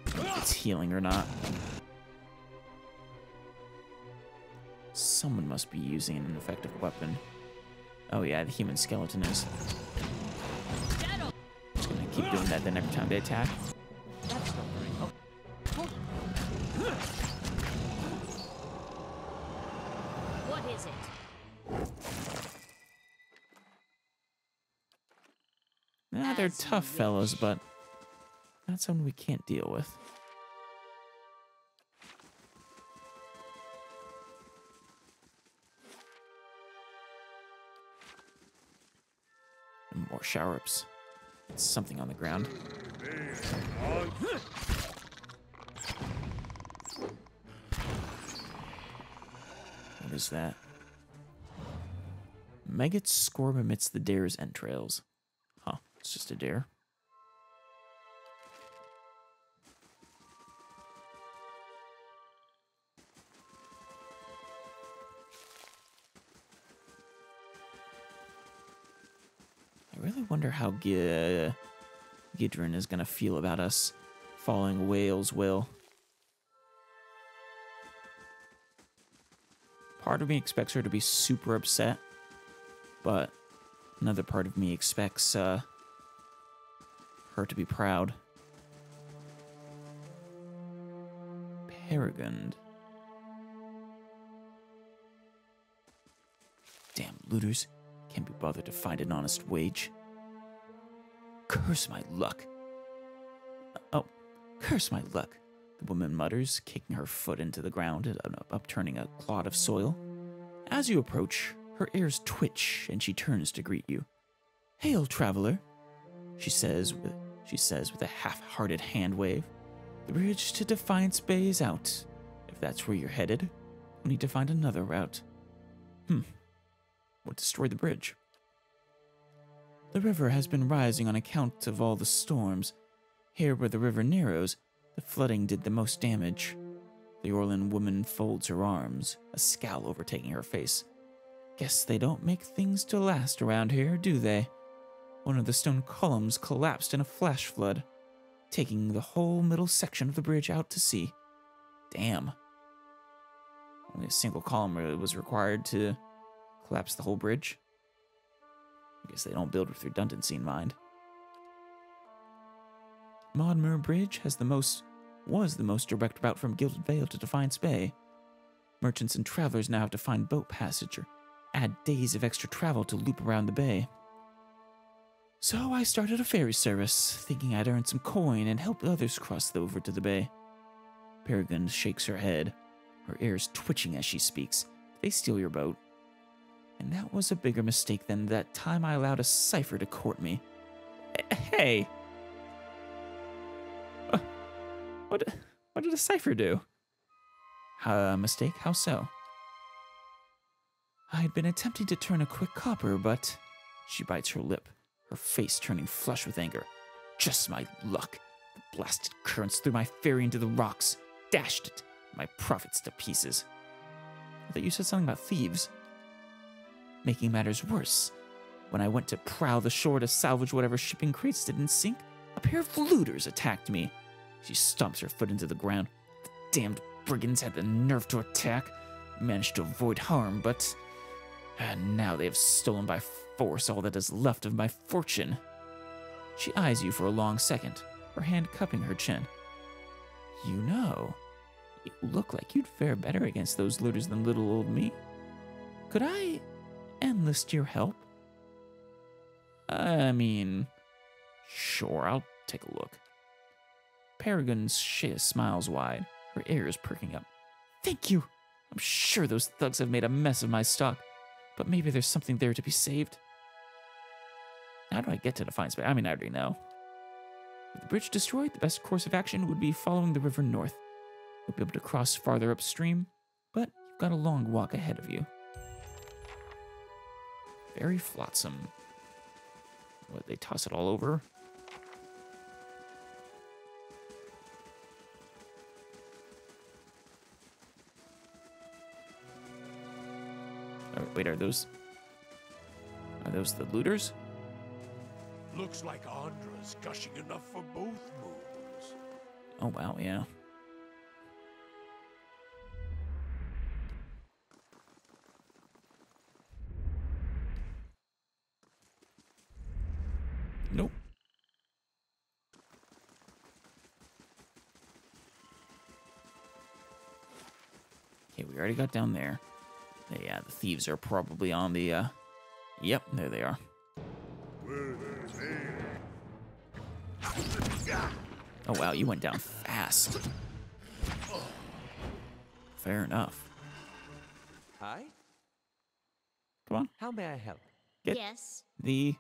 If it's healing or not. Someone must be using an effective weapon. Oh yeah, the human skeleton is. Just gonna keep doing that then every time they attack. What is it? Nah, they're tough fellows, but not someone we can't deal with. And more shower-ups. It's something on the ground. What is that? Maggots squirm amidst the dare's entrails. Huh, it's just a dare. I really wonder how Gidrin is going to feel about us following Whale's will. Part of me expects her to be super upset, but another part of me expects her to be proud. Paragond. Damn looters. Can't be bothered to find an honest wage. Curse my luck. Oh, curse my luck, the woman mutters, kicking her foot into the ground and upturning a clod of soil. As you approach, her ears twitch and she turns to greet you. Hail, traveler, she says with a half-hearted hand wave. The bridge to Defiance Bay is out. If that's where you're headed, we'll need to find another route. What destroyed the bridge? The river has been rising on account of all the storms. Here where the river narrows, the flooding did the most damage. The Orlan woman folds her arms, a scowl overtaking her face. Guess they don't make things to last around here, do they? One of the stone columns collapsed in a flash flood, taking the whole middle section of the bridge out to sea. Damn. Only a single column was required to collapse the whole bridge. I guess they don't build with redundancy in mind. Maudmer Bridge was the most direct route from Gilded Vale to Defiance Bay. Merchants and travelers now have to find boat passage or add days of extra travel to loop around the bay. So I started a ferry service, thinking I'd earn some coin and help others cross over to the bay. Peregrine shakes her head, her ears twitching as she speaks. They steal your boat. And that was a bigger mistake than that time I allowed a cipher to court me. Hey! What did a cipher do? Mistake? How so? I had been attempting to turn a quick copper, but... She bites her lip, her face turning flush with anger. Just my luck. The blasted currents threw my ferry into the rocks, dashed it, my profits to pieces. I thought you said something about thieves. Making matters worse, when I went to prowl the shore to salvage whatever shipping crates didn't sink, a pair of looters attacked me. She stomps her foot into the ground. The damned brigands had the nerve to attack. Managed to avoid harm, but... now they have stolen by force all that is left of my fortune. She eyes you for a long second, her hand cupping her chin. You know, you look like you'd fare better against those looters than little old me. Could I enlist your help? I mean, sure, I'll take a look. Peregrine's smiles wide, her ears perking up. Thank you. I'm sure those thugs have made a mess of my stock, but maybe there's something there to be saved. How do I get to Defiance Bay? I mean, I already know. With the bridge destroyed, the best course of action would be following the river north. You'll be able to cross farther upstream, but you've got a long walk ahead of you. Very flotsam. What, they toss it all over? Oh, wait, are those the looters? Looks like Andra's gushing enough for both moons. Oh, wow, yeah. Nope. Okay, we already got down there. Yeah, the thieves are probably on the, Yep, there they are. Oh, wow, you went down fast. Fair enough. Hi? Come on. How may I help? Get Yes. the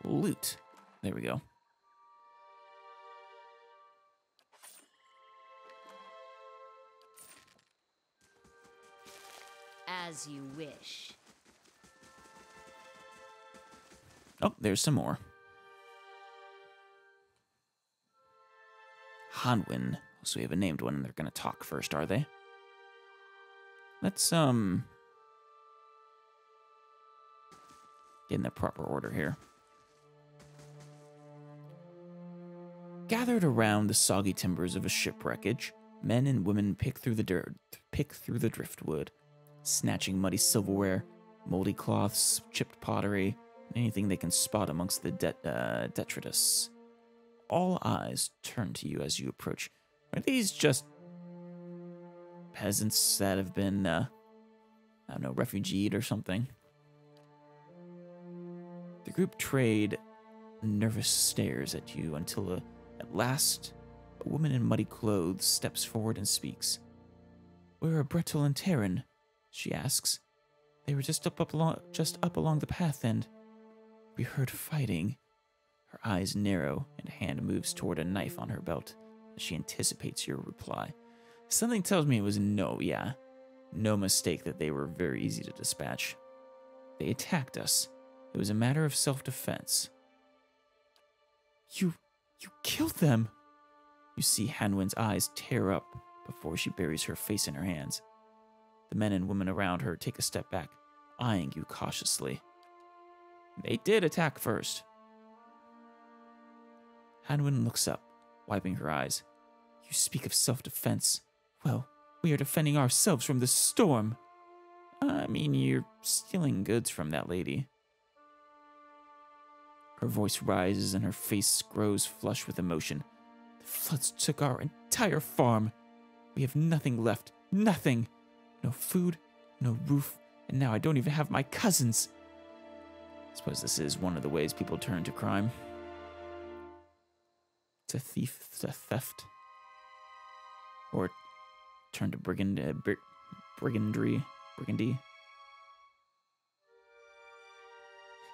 loot. There we go. As you wish. Oh, there's some more. Hanwyn. So we have a named one, and they're gonna talk first, are they? Let's, get in the proper order here. Gathered around the soggy timbers of a shipwreckage, men and women pick through the driftwood, snatching muddy silverware, moldy cloths, chipped pottery, and anything they can spot amongst the detritus. All eyes turn to you as you approach. Are these just peasants that have been, I don't know, refugeed or something? The group trade nervous stares at you until at last a woman in muddy clothes steps forward and speaks. Where are Bretel and Terran? She asks. They were just up along the path, and we heard fighting. Her eyes narrow, and a hand moves toward a knife on her belt as she anticipates your reply. Something tells me it was no mistake that they were very easy to dispatch. They attacked us. It was a matter of self-defense. You killed them! You see Hanwyn's eyes tear up before she buries her face in her hands. The men and women around her take a step back, eyeing you cautiously. They did attack first. Hanwyn looks up, wiping her eyes. You speak of self-defense. Well, we are defending ourselves from the storm. I mean, you're stealing goods from that lady. Her voice rises and her face grows flush with emotion. The floods took our entire farm. We have nothing left. Nothing. No food, no roof, and now I don't even have my cousins. I suppose this is one of the ways people turn to crime. To theft. Or turn to brigandy.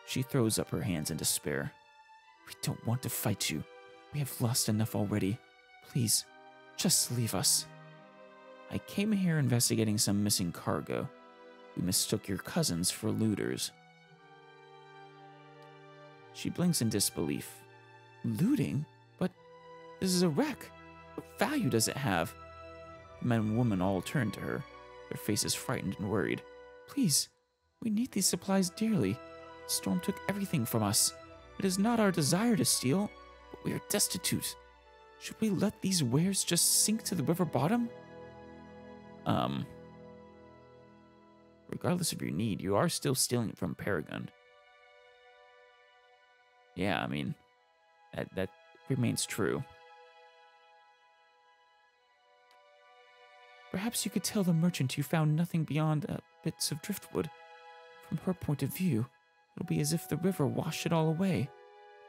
She throws up her hands in despair. We don't want to fight you. We have lost enough already. Please, just leave us. I came here investigating some missing cargo. We mistook your cousins for looters. She blinks in disbelief. Looting? But this is a wreck. What value does it have? The men and women all turn to her, their faces frightened and worried. Please, we need these supplies dearly. The storm took everything from us. It is not our desire to steal, but we are destitute. Should we let these wares just sink to the river bottom? Regardless of your need, you are still stealing from Paragon. Yeah, I mean, that remains true. Perhaps you could tell the merchant you found nothing beyond bits of driftwood. From her point of view, it'll be as if the river washed it all away.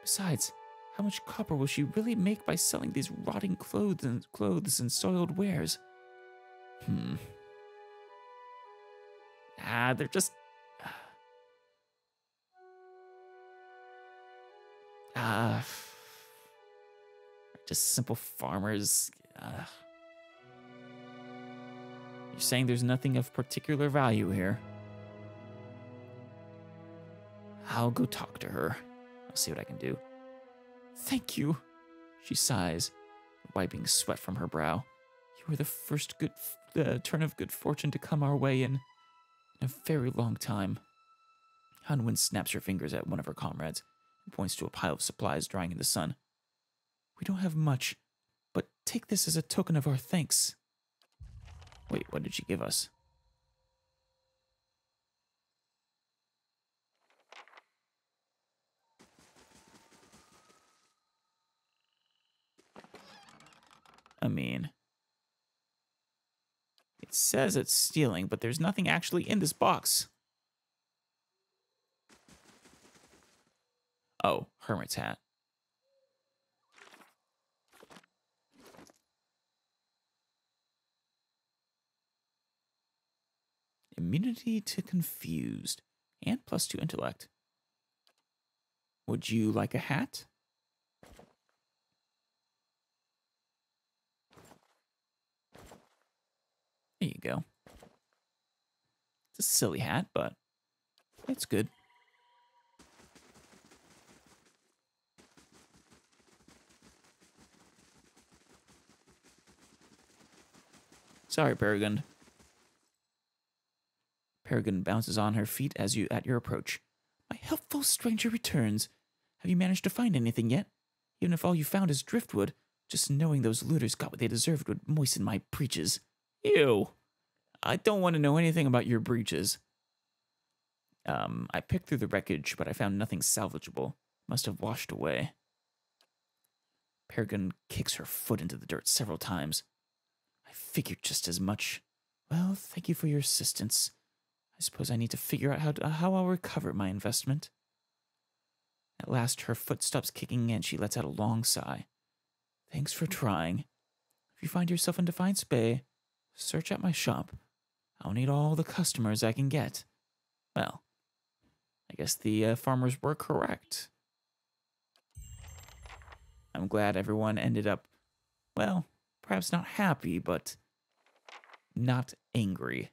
Besides, how much copper will she really make by selling these rotting clothes and soiled wares? They're just... just simple farmers. You're saying there's nothing of particular value here? I'll go talk to her. I'll see what I can do. Thank you, she sighs, wiping sweat from her brow. You were the first turn of good fortune to come our way in a very long time. Hanwin snaps her fingers at one of her comrades and points to a pile of supplies drying in the sun. We don't have much, but take this as a token of our thanks. Wait, what did she give us? I mean, it says it's stealing, but there's nothing actually in this box. Oh, hermit's hat. Immunity to confused and +2 intellect. Would you like a hat? There you go. It's a silly hat, but it's good. Sorry, Paragon. Paragon bounces on her feet at your approach. My helpful stranger returns. Have you managed to find anything yet? Even if all you found is driftwood, just knowing those looters got what they deserved would moisten my breeches. Ew. I don't want to know anything about your breeches. I picked through the wreckage, but I found nothing salvageable. Must have washed away. Paragon kicks her foot into the dirt several times. I figured just as much. Well, thank you for your assistance. I suppose I need to figure out how I'll recover my investment. At last, her foot stops kicking and she lets out a long sigh. Thanks for trying. If you find yourself in Defiance Bay, search out my shop. I'll need all the customers I can get. Well, I guess the farmers were correct. I'm glad everyone ended up, well, perhaps not happy, but not angry.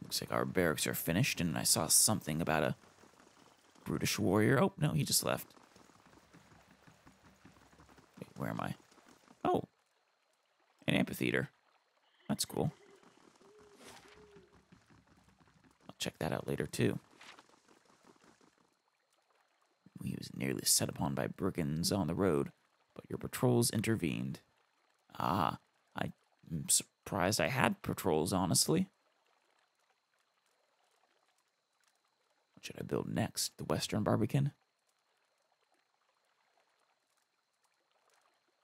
Looks like our barracks are finished, and I saw something about a brutish warrior. Oh, no, he just left. Wait, where am I? Oh, an amphitheater. That's cool. I'll check that out later, too. He was nearly set upon by brigands on the road, but your patrols intervened. Ah, I'm surprised I had patrols, honestly. What should I build next? The Western Barbican?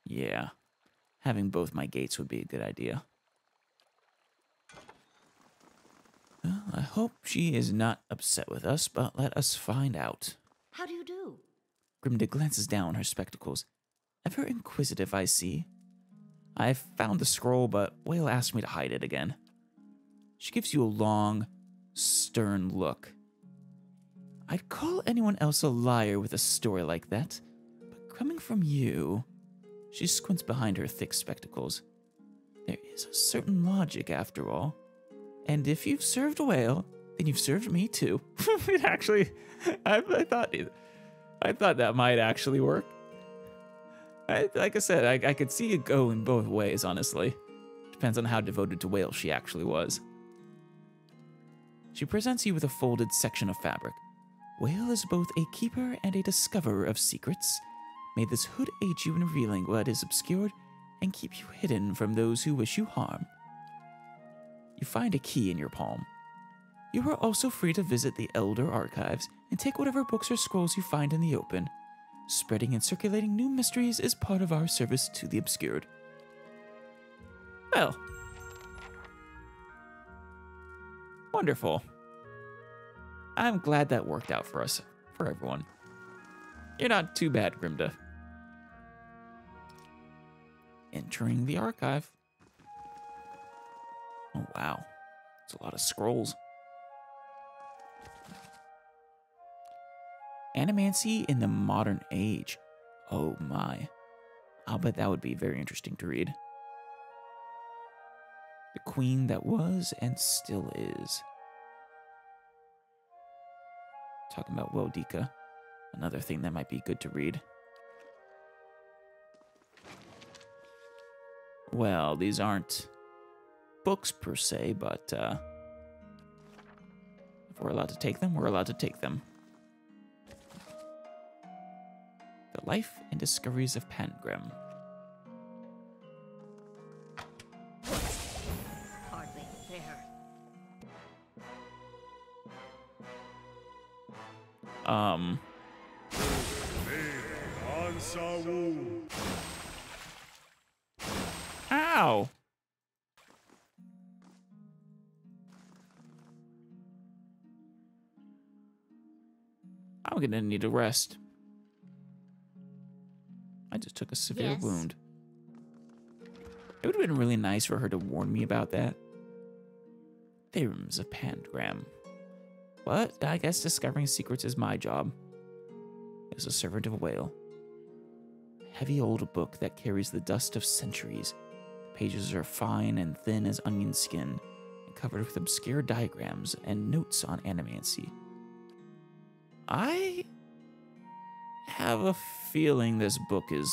Yeah, having both my gates would be a good idea. Well, I hope she is not upset with us, but let us find out. How do you do? Grimda glances down her spectacles. Ever inquisitive, I see. I found the scroll, but Whale asked me to hide it again. She gives you a long, stern look. I'd call anyone else a liar with a story like that, but coming from you... She squints behind her thick spectacles. There is a certain logic, after all. And if you've served Whale, then you've served me too. It actually... I thought that might actually work. Like I said, I could see it go in both ways, honestly. Depends on how devoted to Whale she actually was. She presents you with a folded section of fabric. Whale is both a keeper and a discoverer of secrets. May this hood aid you in revealing what is obscured and keep you hidden from those who wish you harm. You find a key in your palm. You are also free to visit the Elder Archives and take whatever books or scrolls you find in the open. Spreading and circulating new mysteries is part of our service to the obscured. Well. Wonderful. I'm glad that worked out for us, for everyone. You're not too bad, Grimda. Entering the archive. Oh, wow. It's a lot of scrolls. Animancy in the modern age. Oh my. I'll bet that would be very interesting to read. The queen that was and still is. Talking about Wodika. Another thing that might be good to read. Well, these aren't books per se, but if we're allowed to take them, we're allowed to take them. The Life and Discoveries of Pangrim. Hardly fair. Ow! I'm gonna need a rest. I just took a severe Yes. wound. It would have been really nice for her to warn me about that. Theorems of Pangram. But I guess discovering secrets is my job. As a servant of a whale. A heavy old book that carries the dust of centuries. The pages are fine and thin as onion skin, and covered with obscure diagrams and notes on animancy. I have a feeling this book is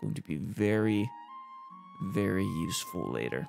going to be very, very useful later.